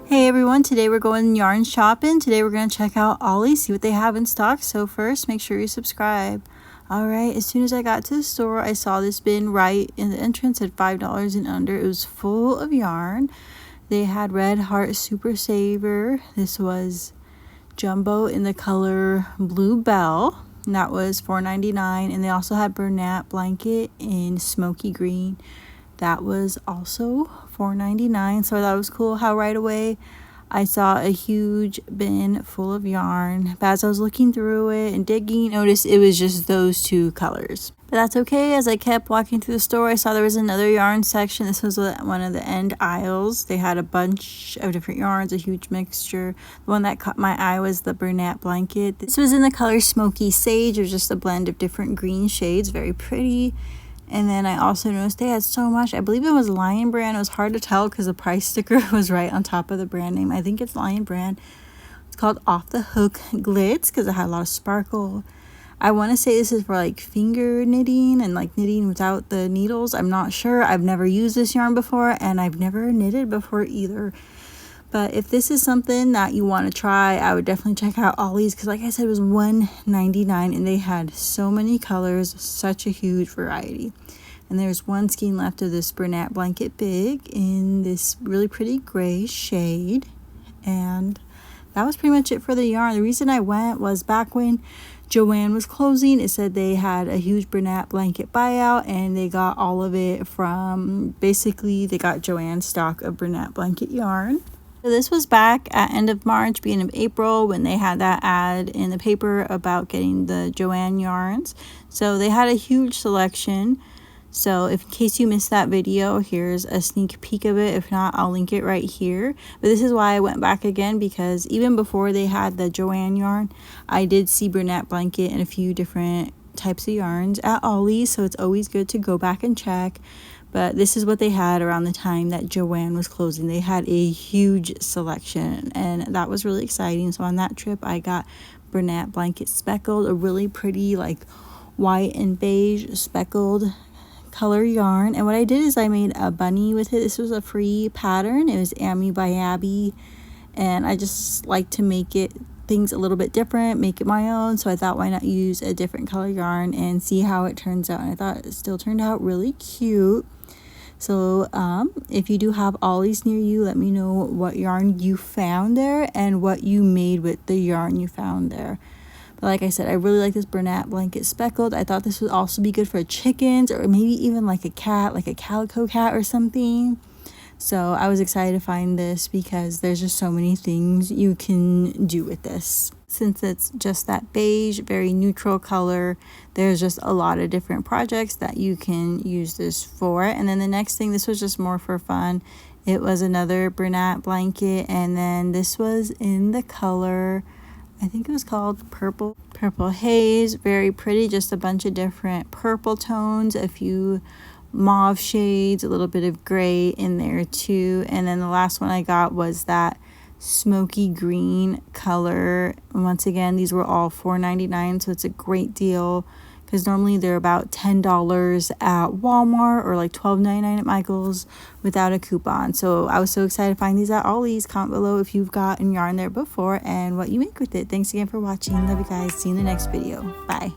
Hey everyone, today we're going yarn shopping. Today we're going to check out Ollie, see what they have in stock. So first, make sure you subscribe. Alright, as soon as I got to the store, I saw this bin right in the entrance at $5 and under. It was full of yarn. They had Red Heart Super Saver. This was jumbo in the color Blue Bell. And that was $4.99. And they also had Bernat blanket in smoky green. That was also $4.99. So that was cool how right away I saw a huge bin full of yarn. But as I was looking through it and digging, noticed it was just those two colors. But that's okay. As I kept walking through the store, I saw there was another yarn section. This was one of the end aisles. They had a bunch of different yarns, a huge mixture. The one that caught my eye was the Bernat blanket. This was in the color Smoky Sage. It was just a blend of different green shades. Very pretty. And then I also noticed they had so much. I believe it was Lion brand. It was hard to tell because the price sticker was right on top of the brand name. I think it's Lion brand. It's called Off the Hook Glitz because it had a lot of sparkle. I want to say this is for like finger knitting and like knitting without the needles. I'm not sure. I've never used this yarn before and I've never knitted before either. But if this is something that you want to try, I would definitely check out Ollie's because like I said, it was $1.99 and they had so many colors, such a huge variety. And there's one skein left of this Bernat blanket big in this really pretty gray shade. And that was pretty much it for the yarn. The reason I went was back when Joann was closing, it said they had a huge Bernat blanket buyout and they got all of it from, basically they got Joann's stock of Bernat blanket yarn. So this was back at end of March, beginning of April, when they had that ad in the paper about getting the Joann yarns. So they had a huge selection. So in case you missed that video, here's a sneak peek of it. If not, I'll link it right here. But this is why I went back again, because even before they had the Joann yarn, I did see Bernat blanket and a few different types of yarns at Ollie's. So it's always good to go back and check. But this is what they had around the time that Joann was closing. They had a huge selection and that was really exciting. So on that trip, I got Bernat blanket speckled, a really pretty like white and beige speckled color yarn. And what I did is I made a bunny with it. This was a free pattern. It was Amy by Abby. And I just like to make it things a little bit different, make it my own. So I thought, why not use a different color yarn and see how it turns out. And I thought it still turned out really cute. So if you do have Ollie's near you, let me know what yarn you found there and what you made with the yarn you found there. But like I said, I really like this Bernat blanket speckled. I thought this would also be good for chickens or maybe even like a cat, like a calico cat or something. So I was excited to find this because there's just so many things you can do with this. Since it's just that beige, very neutral color, there's just a lot of different projects that you can use this for. And then the next thing, this was just more for fun. It was another Bernat blanket, and then this was in the color, I think it was called Purple Haze. Very pretty, just a bunch of different purple tones, a few mauve shades, a little bit of gray in there too. And then the last one I got was that smoky green color. And once again, these were all $4.99, so it's a great deal because normally they're about $10 at Walmart or like $12.99 at Michael's without a coupon. So I was so excited to find these at Ollie's. Comment below if you've gotten yarn there before and what you make with it. Thanks again for watching. Love you guys. See you in the next video. Bye.